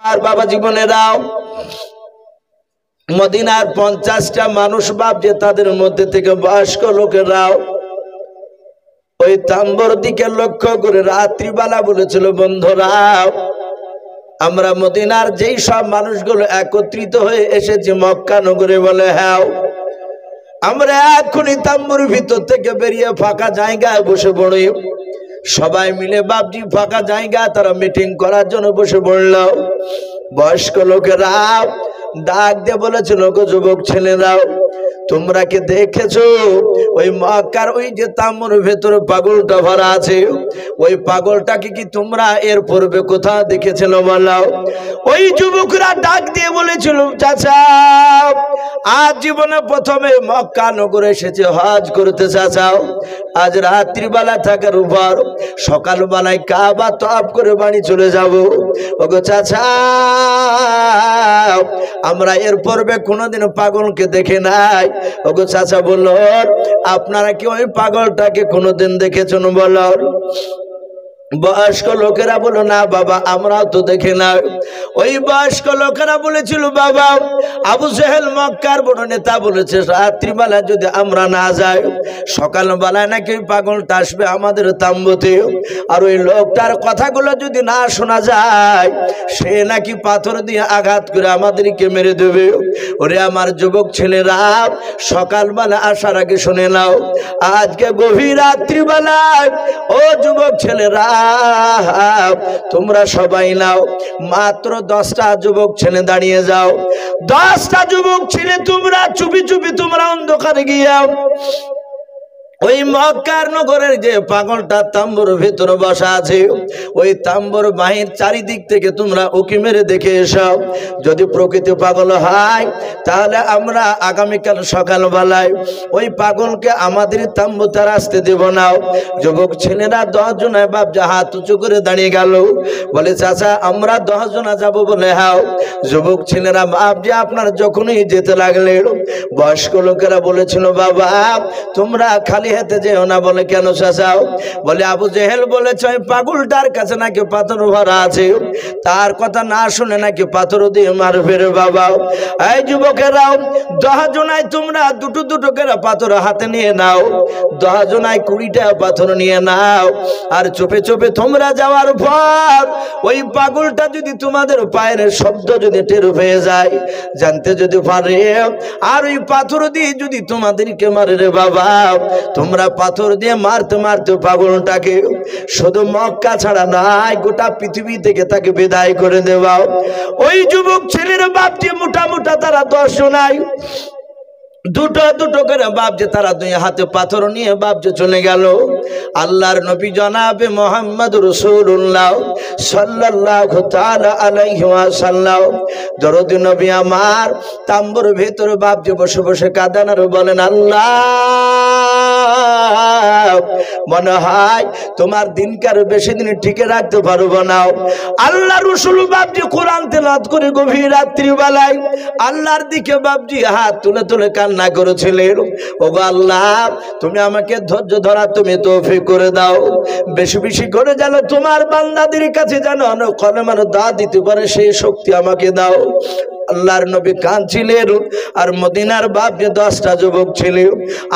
আর বাবা জীবনেরাও মদিনার 50টা মানুষ বাপ যে তাদের মধ্যে থেকে বয়স্ক লোকেরাও ওই তাম্বর দিকে লক্ষ্য করে রাত্রিবেলা বলেছিল, বন্ধুরা আমরা মদিনার যেই সব মানুষগুলো একত্রিত হয়ে এসেছি মক্কা নগরে, বলে হ্যাঁ আমরা এখনই তাম্বুর ভিতর থেকে বেরিয়ে ফাঁকা জায়গায় বসে পড়ি। সবাই মিলে বাপজি ফাঁকা জায়গা তারা মিটিং করার জন্য বসে পড়ল। বয়স্ক লোকেরা ডাক দিয়ে বলেছিল, গো যুবক ছেলেরাও তোমরা কি দেখেছো ওই মক্কার ওই যে তাম্বুর ভেতরে পাগলটা ভরা আছে, ওই পাগলটাকে কি তোমরা এর পূর্বে কোথাও দেখেছিল বলো? ওই যুবকরা ডাক দিয়ে বলেছিল, চাচা আজ জীবনে প্রথমে মক্কা নগরে এসেছে হজ করতে চাচাও, আজ রাত্রিবেলা থাকার উপর সকালবেলায় কাবা তওয়াফ করে বাড়ি চলে যাব। ওগো চাচা আমরা এর পূর্বে কোনোদিন পাগলকে দেখে নাই। ওগো চাচা বলল, আপনারা কি ওই পাগলটাকে কোনোদিন দেখেছেন বলো? বয়স্ক লোকেরা বলো, না বাবা আমরাও তো দেখে না। ওই বয়স্ক লোকেরা বলেছিল, বাবা আবু জেহেল মক্কার বড় নেতা বলেছে রাত্রিবেলা যদি আমরা না যাই সকালবেলায় নাকি ওই পাগলটা আসবে আমাদের তাম্বুতে, আর ওই লোকটার কথাগুলো যদি না শোনা যায় সে নাকি পাথর দিয়ে আঘাত করে আমাদেরকে মেরে দেবে। ওরে আমার যুবক ছেলেরা সকালবেলা আসার আগে শুনে নাও, আজকে গভীর রাত্রিবেলায় ও যুবক ছেলেরা তোমরা সবাই নাও, মাত্র 10টা যুবক ছেলে দাঁড়িয়ে যাও। 10টা যুবক ছেলে তোমরা চুপি চুপি তোমরা অন্ধকারে গিয়ে ওই মক্কার নগরের যে পাগলটা তাম্বুর ভিতরে বসা আছে ওই তাম্বুর বাহির চারিদিক থেকে তোমরা উকি মেরে দেখে এসো। যদি প্রকৃতি পাগল হয় তাহলে আমরা আগামীকাল সকালবেলায় ওই পাগলকে আমাদের তাম্বুতে আসতে দেব না। যুবক ছেলেরা 10 জনায় বাপ যা হাত উঁচু করে দাঁড়িয়ে গেল, বলে চাচা আমরা 10 জনা যাব বলে হাও। যুবক ছেলেরা বাপ যে আপনার যখনই যেতে লাগলেন বয়স্ক লোকেরা বলেছিল, বাবা তোমরা খালি হাতে যেও না। বলে কেন চাচাও? বলে আবু জেহেল বলেছে ওই পাগলটার কাছে নাকি পাথর ভরা আছে, তার কথা না শুনে নাকি পাথর দিয়ে মারবে রে বাবা। এই যুবকেরাও 10 জনায় তোমরা দুটো দুটো করে পাথর হাতে নিয়ে নাও, 10 জনায় 20টা পাথর নিয়ে নাও, আর চুপে চুপে তোমরা যাওয়ার পর ওই পাগলটা যদি তোমাদের পায়ের শব্দ যদি টের পেয়ে যায় জানতে যদি পারে আর ওই পাথর দিয়ে যদি তোমাদেরকে মারে রে বাবা, তোমরা পাথর দিয়ে মারতে মারতে পাগলটাকে শুধু মক্কা ছাড়া নাই গোটা পৃথিবী থেকে তাকে বিদায় করে দেওয়া। ওই যুবক ছেলের বাপ যে মোটা মোটা তারা 10 জনায় দুটো দুটো করে বাপ যে তারা 2 হাতে পাথর নিয়ে বাপ যে চলে গেল। আল্লাহর নবী জনাবে মুহাম্মদ রাসূলুল্লাহ সাল্লাল্লাহু তাআলা আলাইহি ওয়াসাল্লাম দরদি নবী আমার তাম্বুর ভিতরে বাপ যে বসে বসে কাঁদেন আর বলেন, আল্লাহ মনে হয় তোমার দিনকার বেশি দিন টিকে রাখতে পারবো না। আল্লাহ রাসূল বাপজি কোরআন তেলাওয়াত করে গভীর রাত্রিবেলায় আল্লাহর দিকে বাপজি হাত তুলে তুলে কান্না করেছিলেন। ওগো আল্লাহ তুমি আমাকে ধৈর্য ধরা তুমি তৌফিক করে দাও, বেশি বেশি করে যেন তোমার বান্দাদের কাছে যেন কলমার দা দিতে পারে সেই শক্তি আমাকে দাও। আল্লাহর নবী কাঁদছিলেন আর মদিনার বাপ যে 10টা যুবক ছিল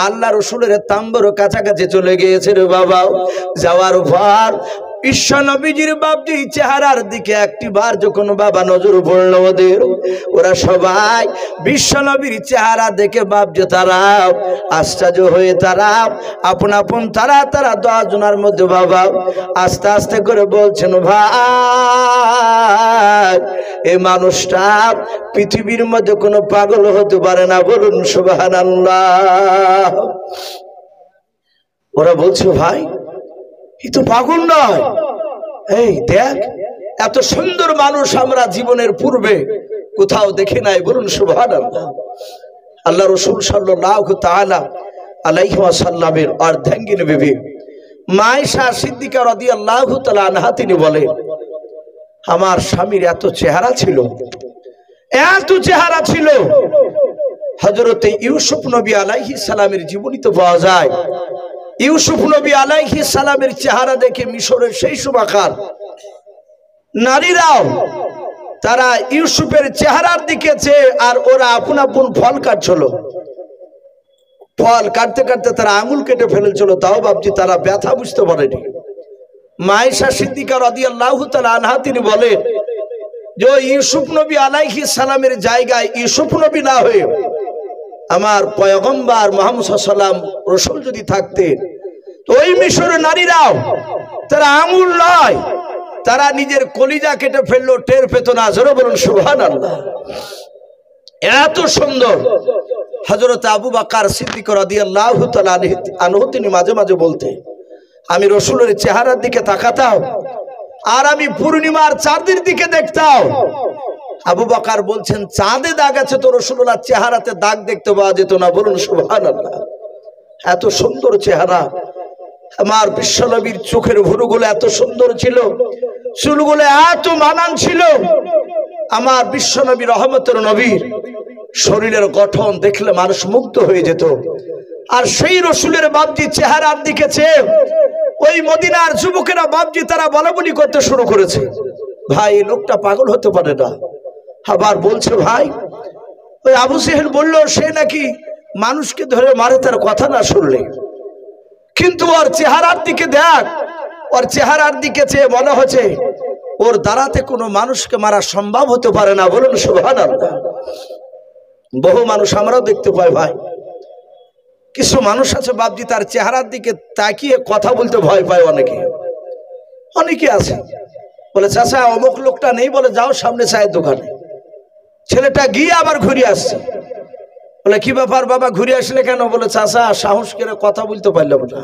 আল্লাহ রসুলের তাম্বুর কাছাকাছি চলে গিয়েছে রে বাবা। যাওয়ার পর বিশ্ব নবীজির বাপজি চেহারার দিকে একটিবার যখন বাবা নজর পড়ল ওদের, ওরা সবাই বিশ্ব নবীর চেহারা দেখে বাপ যে তারা আশ্চর্য হয়ে তারা আপন আপন তারা 10 জনের মধ্যে বাবা আস্তে আস্তে করে বলছেন, ভাই এই মানুষটা পৃথিবীর মধ্যে কোনো পাগল হতে পারে না, বলুন সুবহানাল্লাহ। ওরা বলছে, ভাই এ তো পাগল নয়, এই দেখ এত সুন্দর মানুষ আমরা জীবনের পূর্বে কোথাও দেখি নাই, বলুন সুবহানাল্লাহ। আল্লাহ রাসূল সাল্লাল্লাহু তাআলা আলাইহি ওয়াসাল্লামের অর্ধাঙ্গিনী বিবি মা আয়েশা সিদ্দিকা রাদিয়াল্লাহু তাআলা আনহা তিনি বলেন, আমার স্বামীর এত চেহারা ছিল, এত চেহারা ছিল, হযরতে ইউসুফ নবী আলাইহিস সালামের জীবনীতে পাওয়া যায়। ইউসুফ নবী আলাইহিস সালামের চেহারা দেখে মিশরের সেই সমাকার নারীরাও তারা ইউসুফের চেহারার দিকে চেয়ে আর ওরা আপন আপন ফল কাটছিল। ফল কাটতে কাটতে তারা আঙুল কেটে ফেলেছিল, তাও বাপজি তারা ব্যথা বুঝতে পারেনি। মায়েশা সিদ্দিকা রাদিয়াল্লাহু তাআলা আনহা তিনি বলেন যে ইউসুফ নবী আলাইহিস সালামের জায়গায় ইউসুফ নবী না হয়ে আমার পয়গম্বর মুহাম্মদ সাল্লাল্লাহু আলাইহি ওয়াসাল্লাম রাসূল যদি থাকতেন, তো ওই মিশরের নারীরাও তারা আঙুল নয়, তারা নিজের কলিজা কেটে ফেললো, টের পেত না। জোরে বলুন সুবহানাল্লাহ। এত সুন্দর হযরত আবু বকর সিদ্দিক রাদিয়াল্লাহু তাআলা আনহু তিনি মাঝে মাঝে বলতে, আমি রাসূলের চেহারার দিকে তাকাতাম আর আমি পূর্ণিমার চাঁদের দিকে দেখতাম। আবু বকর বলছেন চাঁদে দাগ আছে তো রাসূলুল্লাহর চেহারাতে দাগ দেখতে পাওয়া যেত না। বলুন সুবহানাল্লাহ। এত সুন্দর চেহারা। আমার বিশ্বনবীর চোখের ভুরুগুলো এত সুন্দর ছিল, চুলগুলো এত মানান ছিল। আমার বিশ্বনবী রহমতের নবীর শরীরের গঠন দেখলে মানুষ মুগ্ধ হয়ে যেত। আর সেই রসুলের বাপজি চেহারার দিকে চেয়ে ওই মদিনার যুবকেরা বাপজি তারা বলাবলি করতে শুরু করেছে, ভাই লোকটা পাগল হতে পারে না। আবার বলছে ভাই ওই আবু জেহেল বললো সে নাকি মানুষকে ধরে মারে তার কথা না শুনলে, কিন্তু ওর চেহারার দিকে দেখ, ওর চেহারার দিকে চেয়ে মনে হচ্ছে ওর দ্বারাতে কোনো মানুষকে মারা সম্ভব হতে পারে না। বলুন সুবহানাল্লাহ। বহু মানুষ আমরাও দেখতে পাই ভাই, কিছু মানুষ আছে বাপজি তার চেহারার দিকে তাকিয়ে কথা বলতে ভয় পায়। অনেকে আছে বলে চাচা অমুক লোকটা নেই, বলে যাও সামনে চায়ের দোকানে। ছেলেটা গিয়ে আবার ঘুরে আসছে, বলে কি ব্যাপার বাবা ঘুরে আসলে কেন? বলে চাচা সাহস করে কথা বলতে পারলাম না,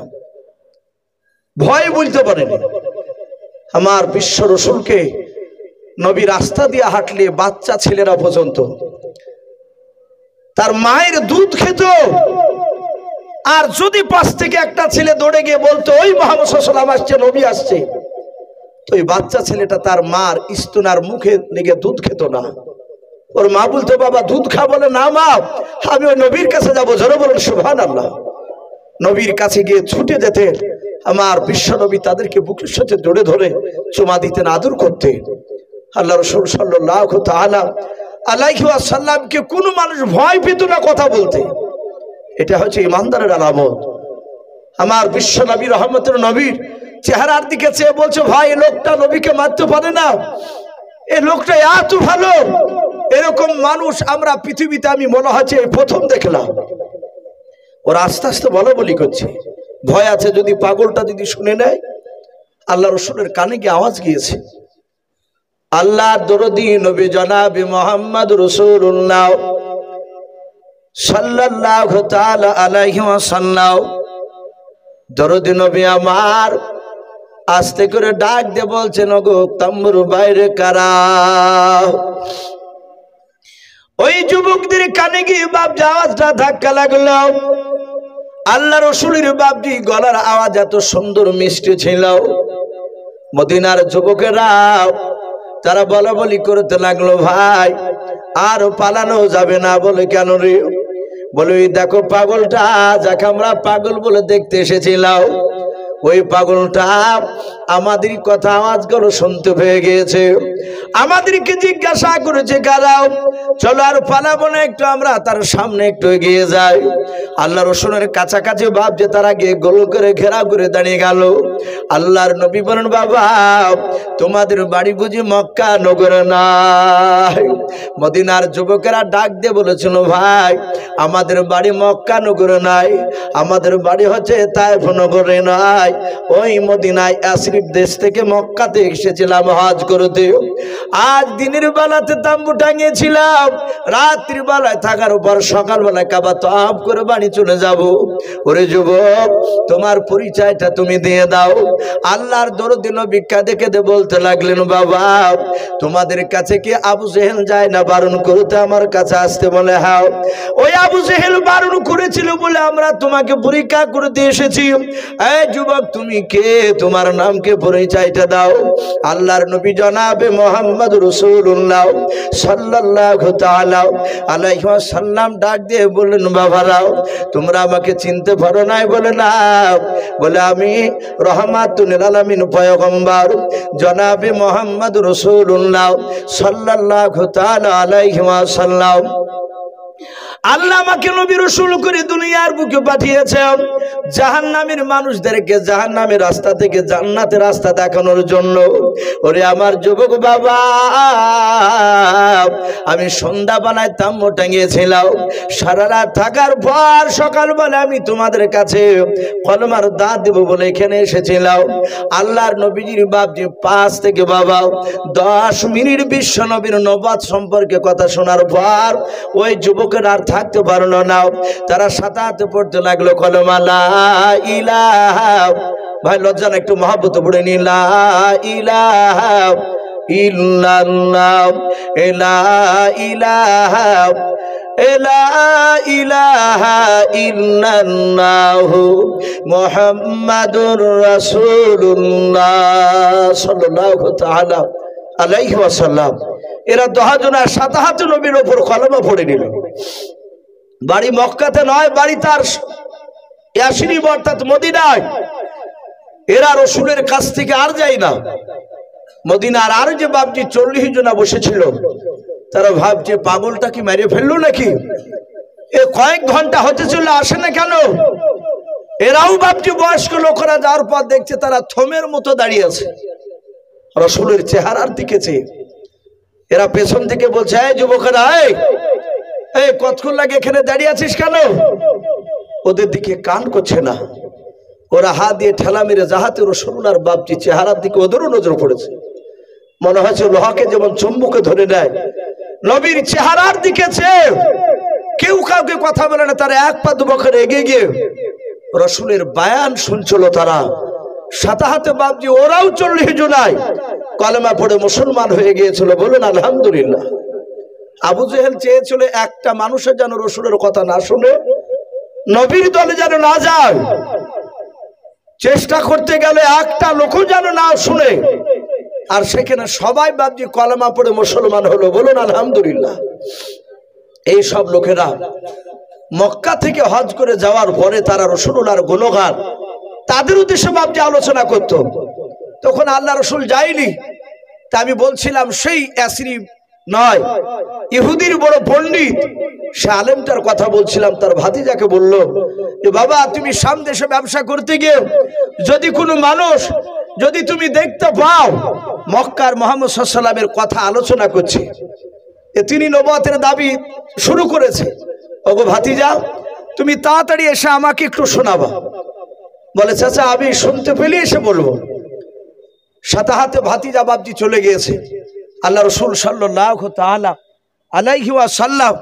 ভয় বলতে পারেনি। আমার বিশ্ব রসুলকে নবী রাস্তা দিয়ে হাঁটলে বাচ্চা ছেলেরা পর্যন্ত তার মায়ের দুধ খেত, আর যদি পাশ থেকে একটা ছেলে দৌড়ে গিয়ে বলতো ওই মুহাম্মদ সাল্লাল্লাহু আলাইহি ওয়াসাল্লাম আসছে, নবী আসছে, তো ওই বাচ্চা ছেলেটা তার মার স্তনার মুখে লেগে দুধ খেত না। ওর মা বলতো বাবা দুধ খা, বলে না মা আমি ওই নবীর কাছে যাবো। জোরে বলুন সুবহানাল্লাহ। নবীর কাছে গিয়ে ছুটে যেতে আমার বিশ্ব নবী তাদেরকে বুকের সাথে জড়ে ধরে চুমা দিতেন, আদর করতেন। আল্লাহ রাসূল সাল্লাল্লাহু তাআলা আলাইহি ওয়াসাল্লামকে কোনো মানুষ ভয় পেত না কথা বলতে। এটা হচ্ছে ইমানদারের আলামত। আমার বিশ্ব নবী রহমতের নবীর চেহারার দিকে চেয়ে বলছে ভাই এই লোকটা নবীকে মারতে পারে না, এই লোকটা এত ভালো। এরকম মানুষ আমরা পৃথিবীতে আমি মনে হচ্ছে প্রথম দেখলাম। ওরা আস্তে আস্তে বলাবলি করছে, ভয় আছে যদি পাগলটা যদি শুনে নেয়। আল্লাহ রসুলের কানে গিয়ে আওয়াজ গিয়েছে, আল্লাহর দরদি নবী জনাবে মুহাম্মদ রাসূলুল্লাহ সাল্লাল্লাহু তাআলা আলাইহি ওয়াসাল্লাম, দরদি নবী আমার আস্তে করে ডাক দিয়ে বলছেন ওগো তাম্বুর বাইরে কারা? ওই যুবকদের কানে গিয়ে বাপজি আওয়াজটা ধাক্কা লাগলো। আল্লাহ রসুলের বাপজি গলার আওয়াজ এত সুন্দর মিষ্টি ছিল। মদিনার যুবকেরা তারা বলা বলি করতে লাগলো ভাই আর পালানো যাবে না। বলে কেন রে? বলে ওই দেখো পাগলটা যাকে আমরা পাগল বলে দেখতে এসেছিলাম, ওই পাগলটা আমাদের কথা আওয়াজগুলো শুনতে পেয়ে গিয়েছে, আমাদেরকে জিজ্ঞাসা করেছে কারাও, চলো আর পালাবো না, একটু আমরা তার সামনে একটু এগিয়ে যাই। আল্লাহ রসুলের কাছাকাছি ভাব যে তারা গিয়ে গোল করে ঘেরা করে দাঁড়িয়ে গেল। আল্লাহর নবী বলেন বাবা তোমাদের বাড়ি বুঝি মক্কা নগরে নাই? মদিনার যুবকেরা ডাক দিয়ে বলেছিল ভাই আমাদের বাড়ি মক্কা নগরে নাই, আমাদের বাড়ি হচ্ছে তায়েফ নগরে নাই, ওই মদিনায় আশরিফ দেশ থেকে মক্কাতে এসেছিলাম হজ করতে। আজ দিনের বেলাতে তাম্বু টাঙিয়েছিলাম, রাত্রির বেলায় থাকার পর সকালবেলায় কাবা তওয়াফ করে বাড়ি চলে যাব। ওরে যুবক তোমার পরিচয়টা তুমি দিয়ে দাও। আল্লাহর দরদি নবী কাঁদে কেঁদে বলতে লাগলেন বাবা তোমাদের কাছে কি আবু জেহেল যায় না বারণ করতে আমার কাছে আসতে বলে। হ্যাঁ, ওই আবু জেহেল বারণ করেছিল বলে আমরা তোমাকে পরীক্ষা করতে এসেছি। এই যুবক তুমি কে, তোমার নামকে পরিচয়টা দাও। আল্লাহর নবী জনাবে মুহাম্মদ রাসূলুল্লাহ সাল্লাল্লাহু তাআলা আলাইহি ওয়াসাল্লাম ডাক দিয়ে বললেন, বাবারাও তোমরা আমাকে চিনতে পারো নাই? বলে না। বলে আমি রহমাতুল লিল আলামিন পয়গম্বর জনাবে মুহাম্মদ রাসূলুল্লাহ সাল্লাল্লাহু তাআলা আলাইহি ওয়াসাল্লাম। আল্লাহ আমাকে নবী রাসূল করে দুনিয়ার বুকে পাঠিয়েছেন জাহান্নামের মানুষদেরকে জাহান্নামের রাস্তা থেকে জান্নাতের রাস্তা দেখানোর জন্য। ওরে আমার যুবক বাবা, আমি সন্ধ্যাবেলায় তাম্বু টাঙিয়েছিলাম, সারা রাত থাকার পর সকালবেলা আমি তোমাদের কাছে কলমার দাঁত দেব বলে এখানে এসেছিলাম। আল্লাহর নবীজির বাপজি 5 থেকে বাবা 10 মিনিট বিশ্ব নবীর নবুয়ত সম্পর্কে কথা শোনার পর ওই যুবকের আর থাকতে পারলো না। তারা সাথে হাতে পড়তে লাগলো কলমা লা ইলাহা। ভাই লজ্জা না, একটু মহব্বত পড়ে নি। লা ইলাহা ইল্লাল্লাহ, লা ইলাহা লা ইলাহা ইল্লাল্লাহু মুহাম্মাদুর রাসূলুল্লাহ সাল্লাল্লাহু তাআলা আলাইহি ওয়াসাল্লাম। এরা 10 জনের সাথে হাতে নবীর উপর কলমা পড়ে নিল। বাড়ি মক্কাতে নয়, বাড়ি তার ইয়াসরিব অর্থাৎ মদিনায়। এরা রসুলের কাছ থেকে আর যায় না। মদিনার আর যে বাপজি 40 জনা বসেছিল, তারা ভাবছে পাগলটা কি মেরে ফেললো নাকি? এ কয়েক ঘন্টা হতে চলে আসে না কেন? এরাও বাপজি বয়স্ক লোকেরা যাওয়ার পর দেখছে তারা থমের মতো দাঁড়িয়ে আছে রসুলের চেহারার দিকে চেয়ে। এরা পেছন থেকে বলছে, এই যুবকেরা, এই কতক্ষণ লাগে এখানে দাঁড়িয়ে আছিস কেন? ওদের দিকে কান করছে না। ওরা হাত দিয়ে ঠেলা মেরে যাহাতে রসুল্লাহর বাপজি চেহারার দিকে ওদেরও নজর পড়েছে। মনে হচ্ছে লোহাকে যেমন চুম্বকে ধরে নেয়, নবীর চেহারার দিকে চেয়ে কেউ কাউকে কথা বলে না। তারা এক পা দুবখরে এগিয়ে গিয়ে রসুলের বায়ান শুনছিল। তারা সাথে হাতে বাপজি ওরাও 40 জনায় কলেমা পড়ে মুসলমান হয়ে গিয়েছিল। বলুন আলহামদুলিল্লাহ। আবু জেহেল চেয়েছিল একটা মানুষের যেন রসুলের কথা না শুনে, নবীর দলে যেন না যায়। চেষ্টা করতে গেলে একটা লোকও যেন না শুনে, আর সেখানে সবাই বাপজি কলেমা পড়ে মুসলমান হলো। বলুন আলহামদুলিল্লাহ। এই সব লোকেরা মক্কা থেকে হজ করে যাওয়ার পরে তারা রাসূলুল্লাহর গুণগান তাদের উদ্দেশ্যে বাপজি আলোচনা করত। তখন আল্লাহ রসুল যায়নি। তা আমি বলছিলাম সেই ইয়াসরিব নয়, ইহুদির বড় পণ্ডিত সে আলেমটার কথা বলছিলাম। তার ভাতিজাকে বলল যে বাবা, তুমি শাম দেশে ব্যবসা করতে গিয়ে যদি কোনো মানুষ যদি তুমি দেখতে পাও মক্কার মুহাম্মদ সাল্লাল্লাহু আলাইহি ওয়াসাল্লামের কথা আলোচনা করছে, তিনি নবুয়তের দাবি শুরু করেছে, ওগো ভাতিজা তুমি তাড়াতাড়ি এসে আমাকে একটু শোনাবা। বলে চাচা আমি শুনতে পেলে এসে বলবো। সাথে হাতে ভাতিজা বাপজি চলে গিয়েছে। আল্লাহ রসুল সাল্লাল্লাহু তাআলা আলাইহি ওয়াসাল্লাম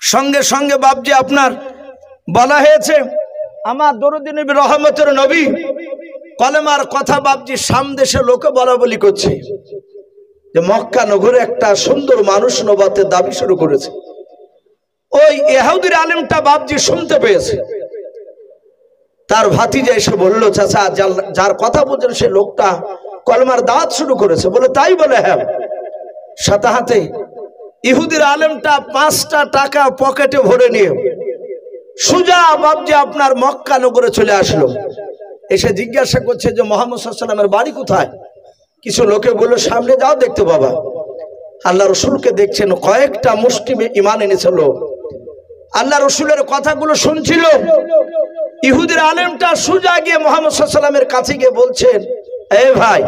সঙ্গে সঙ্গে বাপজি আপনার বলা হয়েছে আমার দরুদি নবী রহমতের নবী কলেমার কথা বাপজি শাম দেশের লোকে বলা বলি করছে যে মক্কা নগরে একটা সুন্দর মানুষ নবুয়তের দাবি শুরু করেছে। ওই ইহুদির আলেমটা বাপজি শুনতে পেয়েছে। তার ভাতিজা এসে বলল, চাচা যার কথা বলছেন সে লোকটা কলমার দাওয়াত শুরু করেছে। বলে তাই? বলে হ্যাঁ। সাথে হাতে ইহুদির আলেমটা 5টা টাকা পকেটে ভরে নিয়ে সুজা বাপজি আপনার মক্কা নগরে চলে আসলো। এসে জিজ্ঞাসা করছে যে মুহাম্মদ সাল্লাল্লাহু আলাইহি ওয়াসাল্লামের বাড়ি কোথায়? কিছু লোকে বলল সামনে যাও দেখতে পাবা। আল্লাহ রসুলকে দেখছেন, কয়েকটা মুসলিমে ঈমান এনেছিল। আল্লাহ রসুলের কথাগুলো শুনছিল। ইহুদির আলেমটা সুজা গিয়ে মুহাম্মদ সাল্লাল্লাহু আলাইহি ওয়াসাল্লামের কাছে গিয়ে বলছেন, এই ভাই,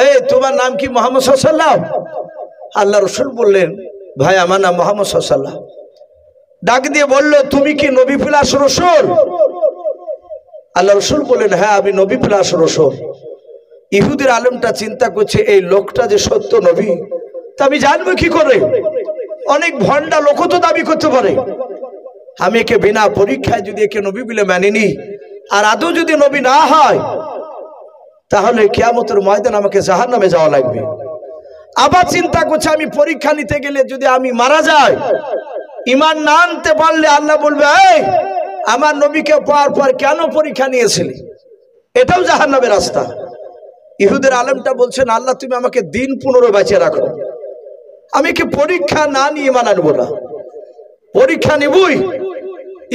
এই তোমার নাম কি মুহাম্মদ সাল্লাল্লাহু আলাইহি ওয়াসাল্লাম? আল্লাহ রসুল বললেন, ভাই আমার নাম মুহাম্মদ সাল্লাল্লাহু আলাইহি ওয়াসাল্লাম। ডাক দিয়ে বলল, তুমি কি নবী প্লাস রসুল? আল্লাহ রসুল বললেন, হ্যাঁ আমি নবী প্লাস রসুল। ইহুদির আলেমটা চিন্তা করছে এই লোকটা যে সত্য নবী তা আমি জানবো কি করে? অনেক ভণ্ডা লোক তো দাবি করতে পারে। আমি একে বিনা পরীক্ষায় যদি একে নবী বলে মানিনি, আর আদৌ যদি নবী না হয়, তাহলে কিয়ামতের ময়দানে আমাকে জাহান্নামে যাওয়া লাগবে। আবার চিন্তা করছে আমি পরীক্ষা নিতে গেলে যদি আমি মারা যাই, ঈমান না আনতে পারলে আল্লাহ বলবে এই আমার নবীকে পাওয়ার পর কেন পরীক্ষা নিয়েছিলি, এটাও জাহান্নামের রাস্তা। ইহুদের আলেমটা বলছেন আল্লাহ তুমি আমাকে দিন 15 বাঁচিয়ে রাখো, আমি কি পরীক্ষা না নিয়ে ঈমান আনবো না, পরীক্ষা নিবই।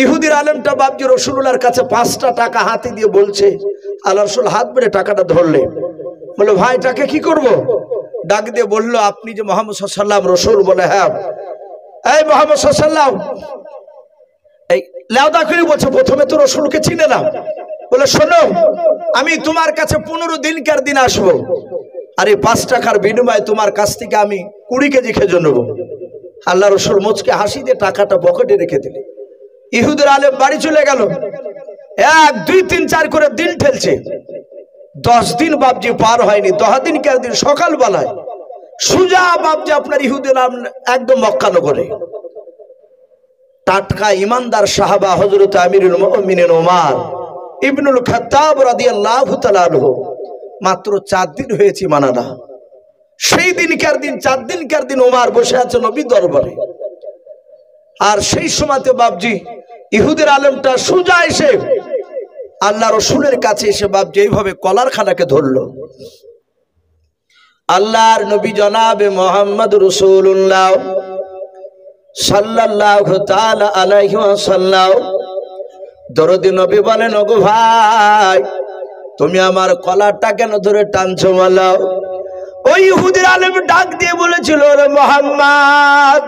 ইহুদির আলেমটা বাপজি রাসূলুল্লাহর কাছে 5টা টাকা হাতে দিয়ে বলছে, আল্লাহ রাসূল হাত বেড়ে টাকাটা ধরলে, বলে ভাই টাকা কি করব? ডাক দিয়ে বলল আপনি যে মুহাম্মদ সাল্লাল্লাহু আলাইহি ওয়াসাল্লাম রাসূল? বলে হ্যাঁ। এই মুহাম্মদ সাল্লাল্লাহু আলাইহি ওয়াসাল্লাম, এই লাউদা করে বলছে প্রথমে তো রাসূলকে চিনে না। বলে শোনো আমি তোমার কাছে 15 দিনকার দিন আসবো, আর এই 5 টাকার বিনিময়ে তোমার কাছ থেকে আমি 20 কেজি খেজুর নেব। আল্লাহ রাসূল মুচকে হাসি দিয়ে টাকাটা পকেটে রেখে দিলেন। ইহুদের আলেম বাড়ি চলে গেল। 1 2 3 4 করে দিন ঠেলছে। 10 দিন বাপজি পার হয়নি। 10 দিনকার দিন সকালবেলায় সুজা বাপজি আপনার ইহুদের একদম মক্কা নগরে টাটকা ইমানদার সাহাবা হযরত আমিরুল মুমিনিন ওমর ইবনুল খাত্তাব রাদিয়াল্লাহু তাআলা আনহু, মাত্র 4 দিন হয়েছে মানানা। সেই দিনকার দিন 4 দিনকার দিন ওমর বসে আছে নবী দরবারে। আর সেই সময়তে বাপজি ইহুদের আলেমটা সুজা এসে আল্লাহ রসুলের কাছে এসে বাপজি এইভাবে কলার খানাকে ধরলো। আল্লাহর নবী জনাবে মুহাম্মদ রাসূলুল্লাহ সাল্লাল্লাহু তাআলা আলাইহি ওয়াসাল্লাম দরদি নবী বলেন ওগো ভাই তুমি আমার কলারটা কেন ধরে টানছো বলো? ওই ইহুদির আলেম ডাক দিয়ে বলেছিল রে মুহাম্মদ,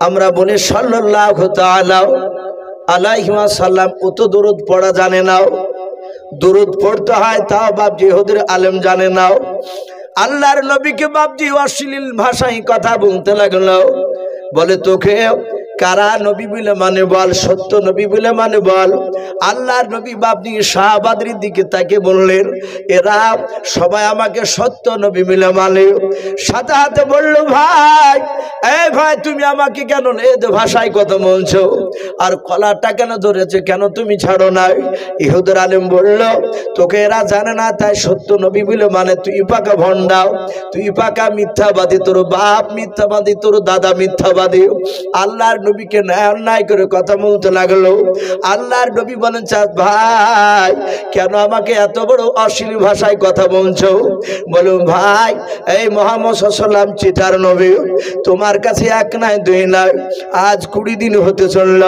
আমরা বলি সাল্লাল্লাহু তাআলা আলাইহি ওয়াসাল্লাম কত দরুদ পড়া জানে নাও, দরুদ পড়তে হয় তাও বাপজি ইহুদির আলেম জানে নাও। আল্লাহর নবীকে বাপজি অশ্লীল ভাষায় কথা বলতে লাগলো। বলে তোকে কারা নবী বলে মানে বল, সত্য নবী বলে মানে বল। আল্লাহর নবী বাপজি সাহাবাদের দিকে তাকে বললেন এরা সবাই আমাকে সত্য নবী বলে মানে। সাথে হাতে বলল ভাই এই ভাই তুমি আমাকে কেন এই ভাষায় কথা বলছো, আর কলারটা কেন ধরেছে, কেন তুমি ছাড়ো নাই? ইহুদের আলেম বলল তোকে এরা জানে না তাই সত্য নবী বলে মানে, তুই পাকা ভণ্ডাও, তুই পাকা মিথ্যাবাদী, তোর বাপ মিথ্যাবাদী, তোর দাদা মিথ্যাবাদী। আল্লাহর নবীকে অন্যায় করে কথা বলতে লাগলো। আল্লাহর নবী বলেন চাঁদ ভাই কেন আমাকে এত বড় অশ্লীল ভাষায় কথা বলছো? বলুন ভাই এই মুহাম্মদ সাল্লাল্লাহু আলাইহি ওয়াসাল্লাম চিটার নবী, তোমার কাছে 1 নয় 2 নয় আজ 20 দিন হতে চলল,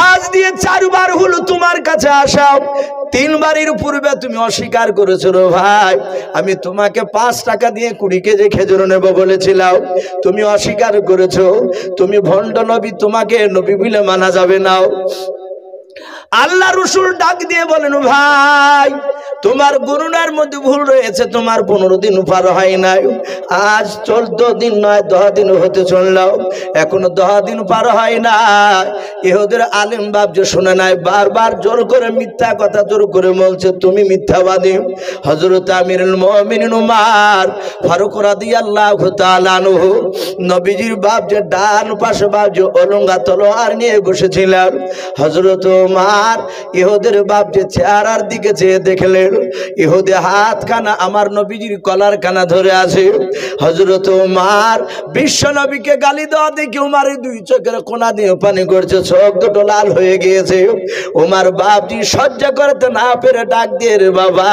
আজ দিয়ে 4 বার হলো তোমার কাছে আসা। 3 বারের পূর্বে তুমি অস্বীকার করেছো রে ভাই, আমি তোমাকে 5 টাকা দিয়ে 20 কেজি খেজুর নেব বলেছিলাম, তুমি অস্বীকার করেছো। তুমি ভণ্ড নবী, তোমাকে নবী বলে মানা যাবে না। আল্লাহ রসুল ডাক দিয়ে বলেন ভাই তোমার গণনার মধ্যে ভুল রয়েছে, তোমার 15 দিন পার হয় নাই, আজ 14 দিন নয় 10 দিন হতে চলল, এখনো 10 দিন পার হয় না। ইহুদের আলেম বাপ যে শুনে নাই, বারবার জোর করে মিথ্যা কথা জোর করে বলছে তুমি মিথ্যাবাদী। হযরত আমিরুল মুমিনিন ওমর ফারুক রাদিয়াল্লাহু তাআলা আনহু নবীজির বাপ যে ডান পাশে বাপ যে অলঙ্গা তলোয়ার নিয়ে বসেছিলেন, হযরত ওমর ইহুদের বাপ যে চেহারার দিকে চেয়ে দেখলেন ইহুদি হাতখানা আমার নবীজির কলার খানা ধরে আছে। হযরত ওমর বিশ্ব নবীকে গালি দেওয়া দেখে ওমরের 2 চোখের কোনা দিয়ে পানি করছে, চোখ দুটো লাল হয়ে গিয়েছে। ওমর বাপজি সহ্য করতে না পেরে ডাক দিয়ে রে বাবা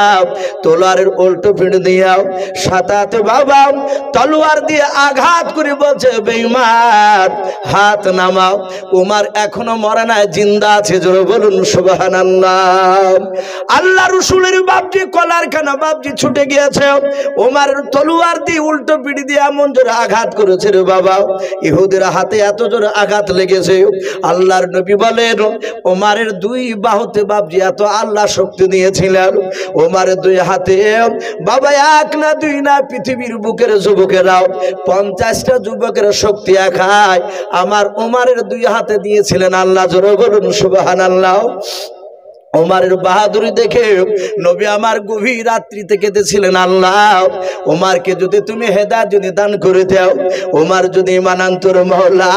তলোয়ারের উল্টো পিঠ দিয়াও, সাথে বাবা তলোয়ার দিয়ে আঘাত করে বলছে বেঈমান হাত নামাও। ওমর এখনো মরে নাই, জিন্দা আছে, জোরে বলুন সুবহানাল্লাহ। আল্লাহ রাসূলের বাপজি কলার খানা বাপজি ছুটে গিয়েছে, ওমরের তলোয়ার দিয়ে উল্টো পিঠ দিয়ে এমন জোরে আঘাত করেছে রে বাবা, ইহুদের হাতে এত জোরে আঘাত লেগেছে। আল্লাহর নবী বলেন ওমরের 2 বাহুতে বাপজি এত আল্লাহ শক্তি দিয়েছিলেন, ওমরের 2 হাতে বাবা 1 না 2 না পৃথিবীর বুকের যুবকেরাও 50টা যুবকের শক্তি একাই আমার ওমরের 2 হাতে দিয়েছিলেন আল্লাহ, জোরে বলুন সুবহানাল্লাহ। ওমরের বাহাদুরি দেখে নবী আমার গভীর রাত্রিতে কেঁদেছিলেন, আল্লাহ ওমরকে যদি তুমি হেদায়েত যদি দান করে দাও, ওমর যদি ঈমান আনতো মাওলা,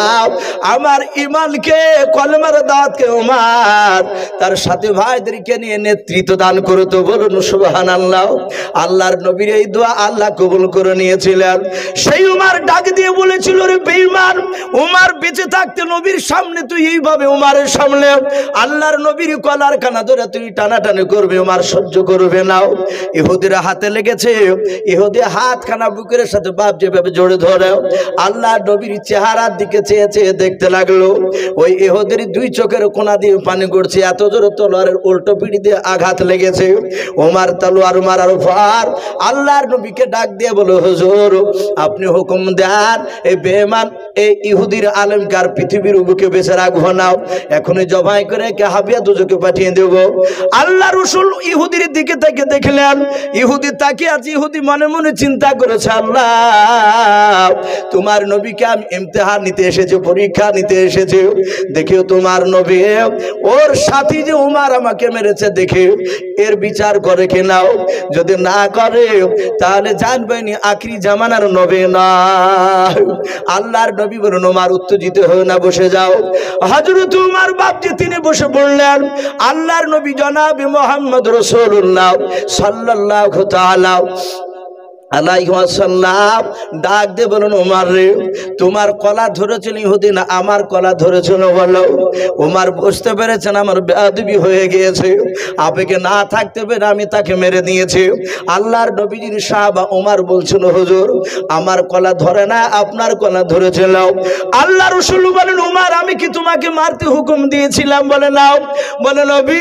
আমার ঈমানকে কলমার দাওয়াতকে ওমর তার সাথে ভাইদেরকে নিয়ে নেতৃত্ব দান করতো। বলুন সুবহানাল্লাহ। আল্লাহর নবীর এই দোয়া আল্লাহ কবুল করে নিয়েছিলেন। সেই ওমর ডাক দিয়ে বলেছিল, রে বেঈমান, ওমর বেঁচে থাকতে নবীর সামনে তুই এইভাবে ওমরের সামনে আল্লাহর নবীর কলার কানা ধরে তুই টানাটানি করবে, ওমর সহ্য করবে না। ইহুদিরা হাতে লেগেছে, ইহুদি হাত খানা বুকের সাথে বাপ যেভাবে জড়ে ধরে আল্লাহর নবীর চেহারার দিকে চেয়ে চেয়ে দেখতে লাগলো। ওই ইহুদির দুই চোখের কোনা দিয়ে পানি গড়ছে, এত জোরে তলোয়ারের উল্টো পিঠি দিয়ে আঘাত লেগেছে। ওমর তলোয়ার মারার পর আল্লাহর নবীকে ডাক দিয়ে বলো, হুজুর আপনি হুকুম দেন, এই বেঈমান এই ইহুদির আলেমকার পৃথিবীর বুকে বেঁচে রাখবো না, এখনই জবাই করে কে হাবিয়া দুজকে পাঠিয়ে দেব। আল্লাহ রাসূল ইহুদির দিকে তাকে দেখলেন, ইহুদি তাকিয়ে আছে, ইহুদি মনে মনে চিন্তা করেছে, আল্লাহ তোমার নবীকে আমি ইমতিহান নিতে এসেছি, পরীক্ষা নিতে এসেছি, দেখেও তোমার নবী ওর সাথী যে উমর আমাকে মেরেছে দেখে এর বিচার করে কিনা, যদি না করে তাহলে জানবেন আখিরি জামানার নবী না। আল্লাহর নবী বলুন, উমর উত্তেজিত হয়ে না, বসে যাও। হযরত উমর বাপজি তিনি বসে পড়লেন। আল্লাহর নবী জনাব মুহাম্মদ রাসূলুল্লাহ সাল্লাল্লাহু তাআলা আলাইহি ওয়াসাল্লাম ডাক দিয়ে বলুন, উমর রে তোমার কলা ধরেছিল ইহুদি না আমার কলা ধরেছিল বলো। উমর বুঝতে পেরেছেন আমার বেয়াদবি হয়ে গিয়েছে, আবেগে না থাকতে পেরে আমি তাকে মেরে দিয়েছি। আল্লাহর নবীজির সাহাবা উমর বলছিল, হুজুর আমার কলা ধরে না আপনার কলা ধরেছিল। আল্লাহ রাসূল বলেন, উমর আমি কি তোমাকে মারতে হুকুম দিয়েছিলাম? বলে নাও। বলে নবী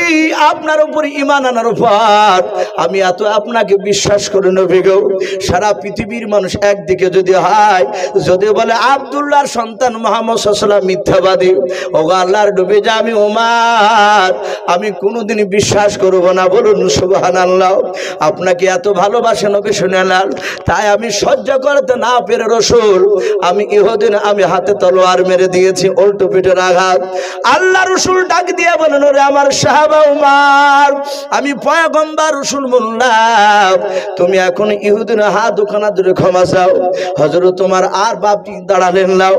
আপনার উপর ঈমান আনার পর আমি এত আপনাকে বিশ্বাস করি নবী গো, সারা পৃথিবীর মানুষ একদিকে যদি হয়, যদি বলে আব্দুল্লাহর সন্তান মুহাম্মদ সাল্লাল্লাহু আলাইহি ওয়াসাল্লাম মিথ্যাবাদী, ওগো আল্লাহর নবী যে আমি ওমর আমি কোনোদিন বিশ্বাস করব না। বলুন সুবহানাল্লাহ। আপনাকে এত ভালোবাসে নবী শুনেলেন, তাই আমি সহ্য করতে না পেরে রাসূল আমি ইহুদিন আমি হাতে তলোয়ার মেরে দিয়েছি, উল্টো পিঠের আঘাত। আল্লাহ রাসূল ডাক দিয়ে বলেন, ওরে আমার সাহাবা উমর আমি পয়গম্বর রাসূল বললাম তুমি এখন ইহুদিন হাত দুখানা ধরে ক্ষমা চাও। হযরত তোমার আর বাপটি দাঁড়ালেন নাও।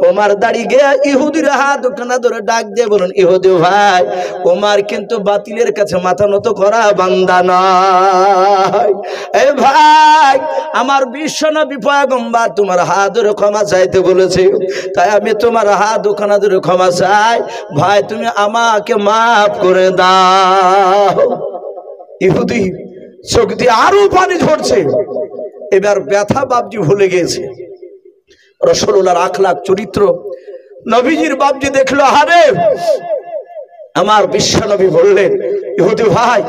ওমর দাঁড়িয়ে গিয়ে ইহুদির হাত দুখানা ধরে ডাক দিয়ে বলুন, ইহুদি ভাই ওমর কিন্তু বাতিলের কাছে মাথা নত করা বান্দা নয়। এই ভাই আমার বিশ্বনবী পয়গম্বর তোমার হাত ধরে ক্ষমা চাইতে বলেছে, তাই আমি তোমার হাত দুখানা ধরে ক্ষমা চাই, ভাই তুমি আমাকে মাফ করে দাও। ইহুদি চোখ দিয়ে আরো পানি ঝরছে, এবার ব্যথা বাপজি ভুলে গিয়েছে। রাসূলুল্লাহর আখলাক চরিত্র নবীজির বাপজি দেখলো, আরে আমার বিশ্বনবী বললেন, ইহুদি ভাই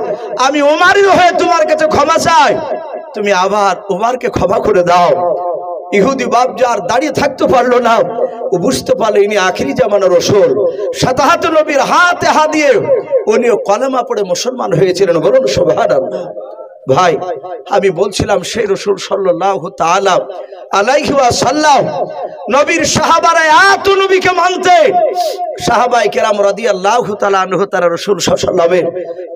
আমি ওমরের হয়ে তোমার কাছে ক্ষমা চাই, তুমি আবার ওমরকে ক্ষমা করে দাও। ইহুদি বাপজি আর দাঁড়িয়ে থাকতে পারলো না, ও বুঝতে পারলো ইনি আখিরি জামানার রাসূল। সাথে হাতে নবীর হাতে হাত দিয়ে উনিও কলেমা পড়ে মুসলমান হয়েছিলেন। বলুন সুবহানাল্লাহ। ভাই আমি বলছিলাম সেই রাসূল সাল্লাল্লাহু তাআলা আলাইহি ওয়াসাল্লাম নবীর সাহাবারা এত নবীকে মানতে, সাহাবায়ে কেরাম রাদিয়াল্লাহু তাআলা আনহু তারা রাসূল সাল্লাল্লাহু আলাইহি ওয়াসাল্লামের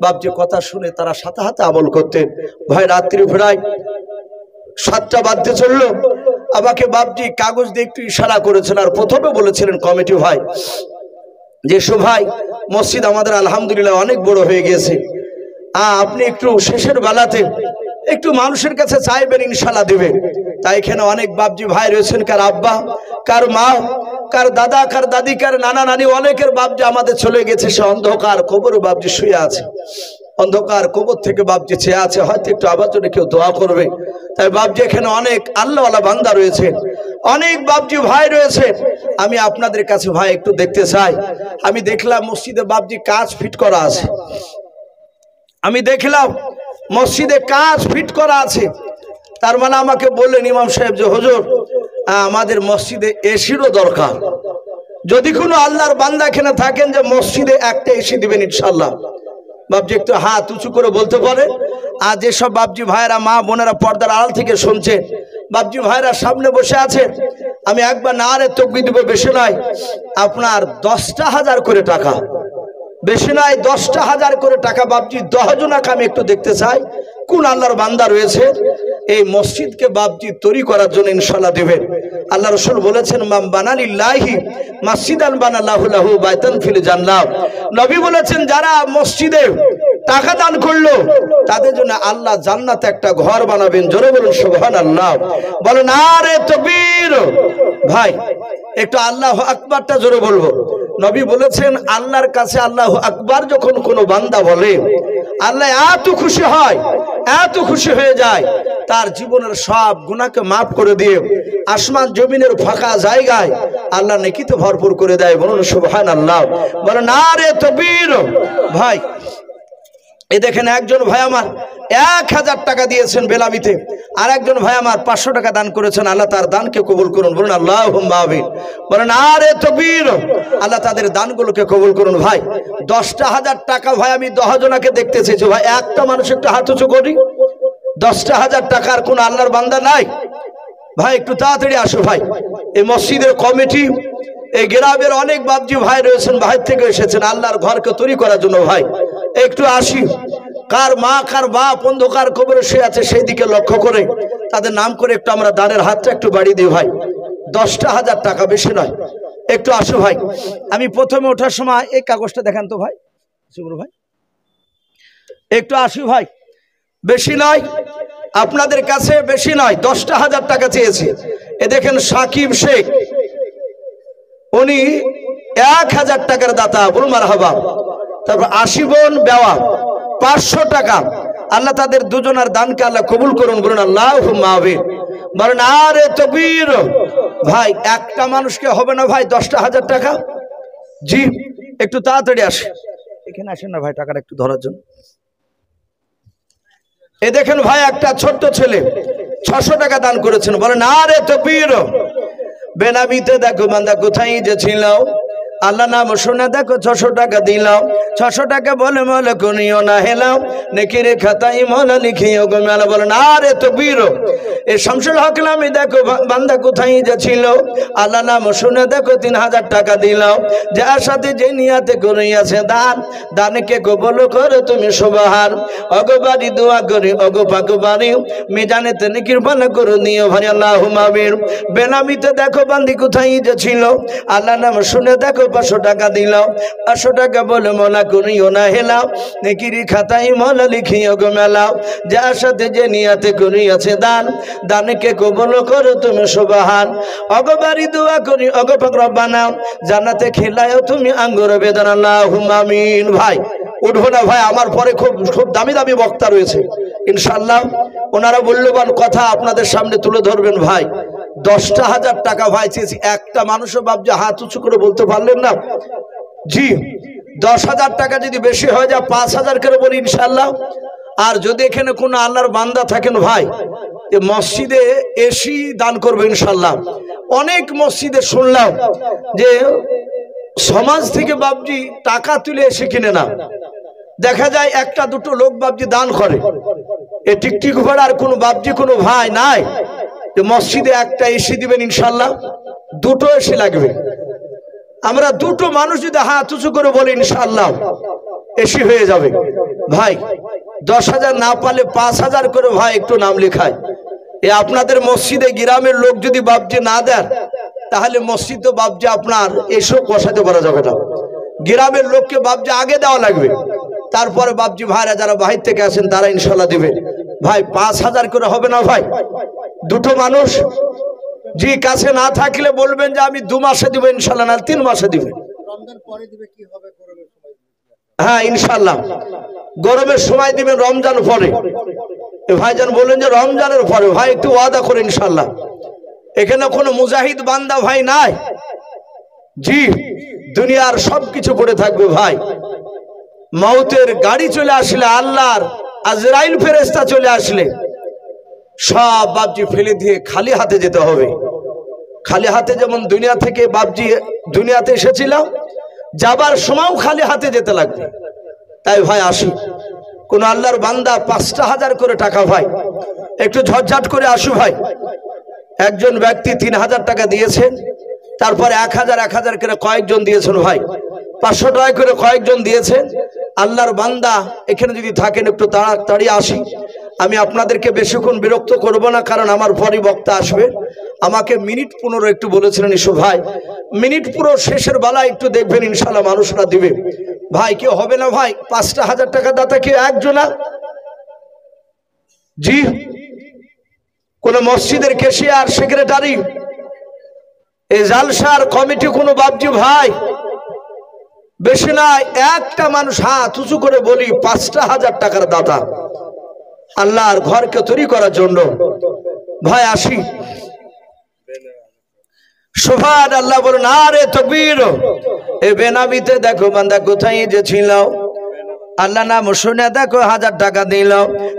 বাপজি কথা শুনে তারা সাথে হাতে আমল করতেন। ভাই রাত্রি প্রায় 7টা বাজতে চললো, আমাকে বাপজি কাগজ দিয়ে একটু ইশারা করেছেন, আর প্রথমে বলেছিলেন কমিটি ভাই যে ভাই মসজিদ আমাদের আলহামদুলিল্লাহ অনেক বড় হয়ে গিয়েছে, আপনি একটু শেষের বেলাতে একটু মানুষের কাছে চাইবেন, ইনশাআল্লাহ দেবেন। তাই এখানে অনেক বাপজি ভাই রয়েছেন, কার আব্বা কার মা কার দাদা কার দাদি কার নানা নানি, অনেকের বাপজি আমাদের চলে গেছে, সে অন্ধকার কবরে বাপজি শুয়ে আছে, অন্ধকার কবর থেকে বাপজি চেয়ে আছে, হয়তো একটু আবার জন্য কেউ দোয়া করবে। তাই বাপজি এখানে অনেক আল্লাহওয়ালা বান্দা রয়েছে, অনেক বাপজি ভাই রয়েছে, আমি আপনাদের কাছে ভাই একটু দেখতে চাই। আমি দেখলাম মসজিদে বাপজি কাজ ফিট করা আছে, আমি দেখলাম মসজিদে কাজ ফিট করা আছে। তার মানে আমাকে বললেন ইমাম সাহেব যে হুজুর আমাদের মসজিদে এসিরও দরকার, যদি কোনো আল্লাহর বান্দা এখানে থাকেন যে মসজিদে একটা এসি দিবেন ইনশাআল্লাহ। বাপজি একটু হাত উঁচু করে বলতে পারে। আর যেসব বাপজি ভাইরা মা বোনেরা পর্দার আড়াল থেকে শুনছেন, বাপজি ভাইরা সামনে বসে আছে, আমি একবার নারে তাকবীর দিব, বেশি নয়, আপনার 10,000 করে টাকা বেশি নয় 10,000 করে টাকা বাপজি 10 জনাকে আমি একটু দেখতে চাই কোন আল্লাহর বান্দা রয়েছে এই মসজিদকে বাপজি তৈরি করার জন্য ইনশাআল্লাহ দেবেন। আল্লাহ রাসূল বলেছেন মাম বানালিল্লাহি মাসজিদান বানাল্লাহু লাহু বাইতান ফিল জান্নাহ। নবী বলেছেন যারা মসজিদে টাকা দান করলো তাদের জন্য আল্লাহ জান্নাতে একটা ঘর বানাবেন। জোরে বলুন সুবহানাল্লাহ। বলেন আরে তাকবীর। ভাই একটু আল্লাহু আকবারটা জোরে বলবো। নবী বলেছেন আল্লাহর কাছে আল্লাহু আকবার যখন কোনো বান্দা বলে আল্লাহ এত খুশি হয়, এত খুশি হয়ে যায় তার জীবনের সব গুনাহকে মাফ করে দিয়ে আসমান জমিনের ফাঁকা জায়গায় আল্লাহ নেকিতে ভরপুর করে দেয়। বলুন সুবহানাল্লাহ। বলেন আরে তাকবীর। ভাই এই দেখেন একজন ভাই আমার 1000 টাকা দিয়েছেন বেলামিতে, আর একজন ভাই আমার 500 টাকা দান করেছেন। আল্লাহ তার দানকে কবুল করুন। বলুন আল্লাহুম্মা আমিন। বলেন আরে তাকবীর। আল্লাহ তাদের দানগুলোকে কবুল করুন। ভাই 10,000 টাকা ভাই আমি 10 জনাকে দেখতে চেয়েছি। ভাই একটা মানুষ একটু হাত উঁচু করি। 10,000 টাকার কোন আল্লাহর বান্দা নাই? ভাই একটু তাড়াতাড়ি আসো ভাই। এই মসজিদের কমিটি, এই গ্রামের অনেক বাপজি ভাই রয়েছেন, ভাই থেকে এসেছেন আল্লাহর ঘরকে তৈরি করার জন্য। ভাই একটু আসি। কার মা কার বাপ অন্ধকার কবরে শুয়ে আছে সেই দিকে লক্ষ্য করে তাদের নাম করে একটু আমরা দানের হাতটা একটু বাড়িয়ে দিই। ভাই 10,000 টাকা, বেশি নয়। একটু আসো ভাই। আমি প্রথমে ওঠার সময় এই কাগজটা দেখান তো ভাই, ভাই একটু আসি ভাই। বেশি নয় আপনাদের কাছে, বেশি নয়, 10,000 টাকা চেয়েছি। এ দেখেন সাকিব শেখ, উনি 1000 টাকার দাতা। বলুন মারহাবা। তারপর আশিবন বেওয়া 500 টাকা। আল্লাহ তাদের দুজনের দানকে আল্লাহ কবুল করুন। বলুন আল্লাহুম্মা আমিন। বলেন আরে তাকবীর। ভাই একটা মানুষকে হবে না ভাই 10,000 টাকা? জি একটু তাড়াতাড়ি আসে, এখানে আসেন না ভাই টাকাটা একটু ধরার জন্য। এ দেখেন ভাই একটা ছোট্ট ছেলে 600 টাকা দান করেছেন। বলেন আরে তাকবীর। বেনামিতে দেখো বান্দা কোথায় যে ছিল আল্লাহ নাম শুনে দেখো 600 টাকা দিলাম। 600 টাকা বলে মলে কোনিও না হেলাম নেকির খাতাই মলে লিখিও গো মেলা। বলেন আরে তাকবীর। এই শামসুল হক নামে দেখো বান্দা কোথায় যে ছিল আল্লাহ নাম শুনে দেখো 3000 টাকা দিলাম। যার সাথে যে নিয়াতে করিয়াছে দান, দানকে কবুল করে তুমি সুবহান। অগবাড়ি দোয়া করি অগো পাকবাড়ি মিজানেতে নেকির বানা করে নিও ভাই আল্লাহুম্মা আমিন। বেনামিতে দেখো বান্দি কোথায় যে ছিল আল্লাহ নাম শুনে দেখো 500 টাকা দিলাম। 500 টাকা বলে মলা করিও না হেলাও নেকির খাতাই মলা লিখিও গো মেলাও। যার সাথে যে নিয়াতে করিয়াছে দান, দানকে কবুল করো তুমি সুবহান। অগবাড়ি দোয়া করি অগো পাক রব্বানা জান্নাতে খিলায়ও তুমি আঙ্গুর বেদানা আল্লাহুম্মা আমিন। ভাই উঠবো না ভাই, আমার পরে খুব খুব দামি দামি বক্তা রয়েছে ইনশাআল্লাহ, ওনারা মূল্যবান কথা আপনাদের সামনে তুলে ধরবেন। ভাই 10,000 টাকা ভাই চেয়েছি। একটা মানুষও বাপজি হাত উঁচু করে বলতে পারলেন না? জি 10,000 টাকা যদি বেশি হয়ে যায় 5,000 করে বলি ইনশাআল্লাহ। আর যদি এখানে কোনো আল্লাহর বান্দা থাকেন ভাই মসজিদে এসি দান করবে ইনশাআল্লাহ। অনেক মসজিদে শুনলাম যে সমাজ থেকে বাপজি টাকা তুলে এসে কিনে না, দেখা যায় একটা দুটো লোক বাপজি দান করে। এ টিকটিক ভাড়া আর কোনো বাপজি কোনো ভাই নাই যে মসজিদে একটা এসি দিবেন ইনশাআল্লাহ। দুটো এসি লাগবে। আমরা দুটো মানুষ যদি হাত উঁচু করে বলি ইনশাআল্লাহ এসি হয়ে যাবে। ভাই 10,000 না পালে 5,000 করে ভাই একটু নাম লেখায়। এ আপনাদের মসজিদে গ্রামের লোক যদি বাপজি না দেন তাহলে মসজিদ তো বাপজি আপনার এসব বসাতে পারা যাবে না। গ্রামের লোককে বাপজি আগে দেওয়া লাগবে, তারপরে বাপজি ভাইরা যারা বাহির থেকে আসেন তারা ইনশাআল্লাহ দিবে। ভাই 5,000 করে হবে না ভাই? দুটো মানুষ জি কাছে না থাকলে বলবেন যে আমি 2 মাসে দিব ইনশাআল্লাহ, না 3 মাসে দিবেন। হ্যাঁ ইনশাআল্লাহ গরমের সময় দিবেন, রমজান পরে। ভাইজান বলেন যে রমজানের পরে। ভাই একটু ওয়াদা করে ইনশাআল্লাহ। এখানে কোনো মুজাহিদ বান্দা ভাই নাই? জি দুনিয়ার সবকিছু পড়ে থাকবে ভাই। মৌতের গাড়ি চলে আসলে, আল্লাহর আজরাইল ফেরেশতা চলে আসলে সব বাপজি ফেলে দিয়ে খালি হাতে যেতে হবে। খালি হাতে যেমন দুনিয়া থেকে বাপজি দুনিয়াতে এসেছিলাম, যাবার সময়ও খালি হাতে যেতে লাগবে। তাই ভাই আসি, কোন আল্লাহর বান্দা 5,000 করে টাকা ভাই একটু ঝটঝট করে আসু ভাই। একজন ব্যক্তি 3,000 টাকা দিয়েছেন, তারপর 1,000 1,000 করে কয়েকজন দিয়েছেন ভাই। 500 টাকা করে কয়েকজন দিয়েছে। আল্লাহর বান্দা এখানে যদি থাকেন একটু তাড়াতাড়ি আসি, আমি আপনাদেরকে বেশিক্ষণ বিরক্ত করব না, কারণ আমার পরই বক্তা আসবে। আমাকে মিনিট 15 একটু বলেছিলেন ইসু ভাই, মিনিট পুরো শেষের বেলায় একটু দেখবেন ইনশাআল্লাহ মানুষরা দিবে। ভাই কেউ হবে না ভাই? 5,000 টাকা দাতা কেউ একজনা? জি, কোন মসজিদের ক্যাশিয়ার, সেক্রেটারি, এই জালসার কমিটি কোন বাবজি ভাই? বেশি নাই, একটা মানুষ হাত উঁচু করে বলি 5,000 টাকার দাতা আল্লাহর ঘরকে তৈরি করার জন্য। ভাই আসি। সুবহানাল্লাহ বলুন, আরে তাকবীর। এই বেনামিতে দেখো বান্দা কোথায় যে ছিল, আল্লাহ নাম শুনে দেখো 1000 টাকা দিল,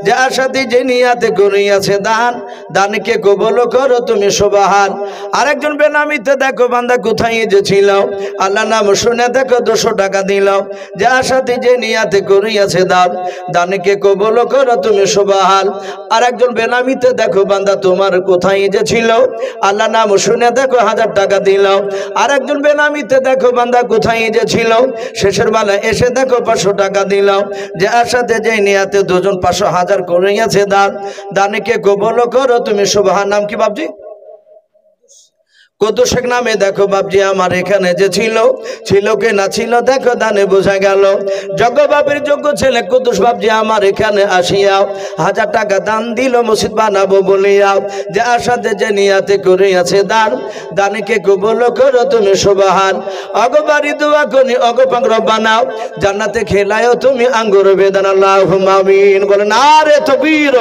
যে আশাতে যে নিয়াতে করিয়াছে দান, দানকে কবুল করো তুমি সুবহান। আরেকজন বেনামিতে দেখো বান্দা কোথায় যে ছিল, আল্লাহ নাম শুনে দেখো 200 টাকা দিল, যে আশাতে যে নিয়াতে করিয়াছে দান, দানকে কবুল করো তুমি সুবহান। আরেকজন বেনামিতে দেখো বান্দা তোমার কোথায় যে ছিল, আল্লাহ নাম শুনে দেখো 1000 টাকা দিল। আরেকজন বেনামিতে দেখো বান্দা কোথায় যে ছিল, শেষের বেলা এসে দেখো 500 টাকা দিল, যে আশাতে যে নিয়াতে দুজন 500,000 করিয়াছে দান, দানকে কবুল করো তুমি সুবহান। নাম কি বাবজি? কত শেখ নামে দেখো বাবজি আমার এখানে যে ছিল, ছিল কে না ছিল দেখো দানে বোঝা গেল। যোগ্য বাপের যোগ্য ছেলে কুদ্দুস বাবজি আমার এখানে আসিয়া 1000 টাকা দান দিল মসজিদ বানাবো বলিয়া, যে আশাতে যে নিয়াতে করিয়াছে দান, দানকে কবুল করো তুমি সুবহান। অগবারি দোয়া করি অগপাং রব্বানা, জান্নাতে খেলায়ও তুমি আঙ্গুর বেদান, আল্লাহুম্মা আমিন। বলেন আরে তাকবীর।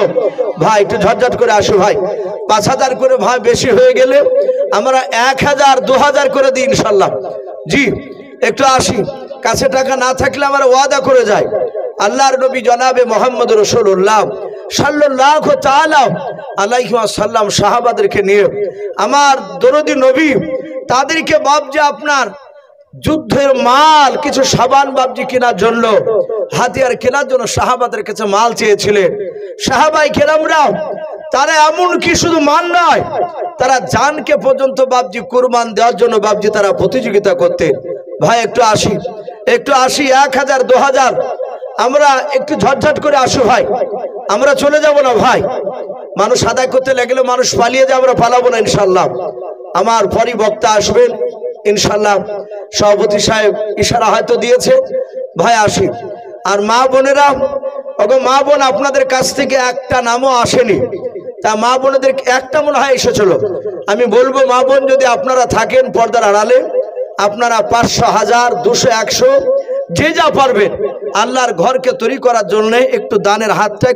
ভাই একটু ঝটঝট করে আসো ভাই, 5,000 করে ভাই বেশি হয়ে গেলে আমরা 1,000 2,000 করে দিই ইনশাল্লাহ। জি একটু আসি, কাছে টাকা না থাকলে আমরা ওয়াদা করে যাই। আল্লাহর নবী জনাবে মুহাম্মদ রাসূলুল্লাহ সাল্লাল্লাহু তাআলা আলাইহি ওয়াসাল্লাম সাহাবাদেরকে নিয়ে, আমার দরদি নবী তাদেরকে বাবজি আপনার যুদ্ধের মাল কিছু সাবান বাবজি কেনার জন্য, হাতিয়ার কেনার জন্য সাহাবাদের কাছে মাল চেয়েছিলেন। সাহাবাই কেরামরা তারা এমন কি শুধু মান নয়, তারা জানকে পর্যন্ত বাবজি কুরবান দেওয়ার জন্য বাবজি তারা প্রতিযোগিতা করতেন। ভাই একটু আসি, একটু আসি, 1,000 2,000 আমরা একটু ঝটঝট করে আসো ভাই, আমরা চলে যাব না ভাই। মানুষ আদায় করতে লাগলে মানুষ পালিয়ে যায়, আমরা পালাবো না ইনশাল্লাহ। আমার পরই বক্তা আসবেন ইনশাল্লাহ। সভাপতি সাহেব ইশারা হয়তো দিয়েছে, ভাই আসি। আর মা বোনেরা, ওগো মা বোন আপনাদের কাছ থেকে একটা নামও আসেনি, তা মা বোনদের একটা মনে হয় এসেছিল। আমি বলবো মা বোন যদি আপনারা থাকেন পর্দার আড়ালে, আপনারা 500 1000 200 100 যে যা পারবেন আল্লাহর ঘরকে তৈরি করার জন্য একটু দানের হাতটা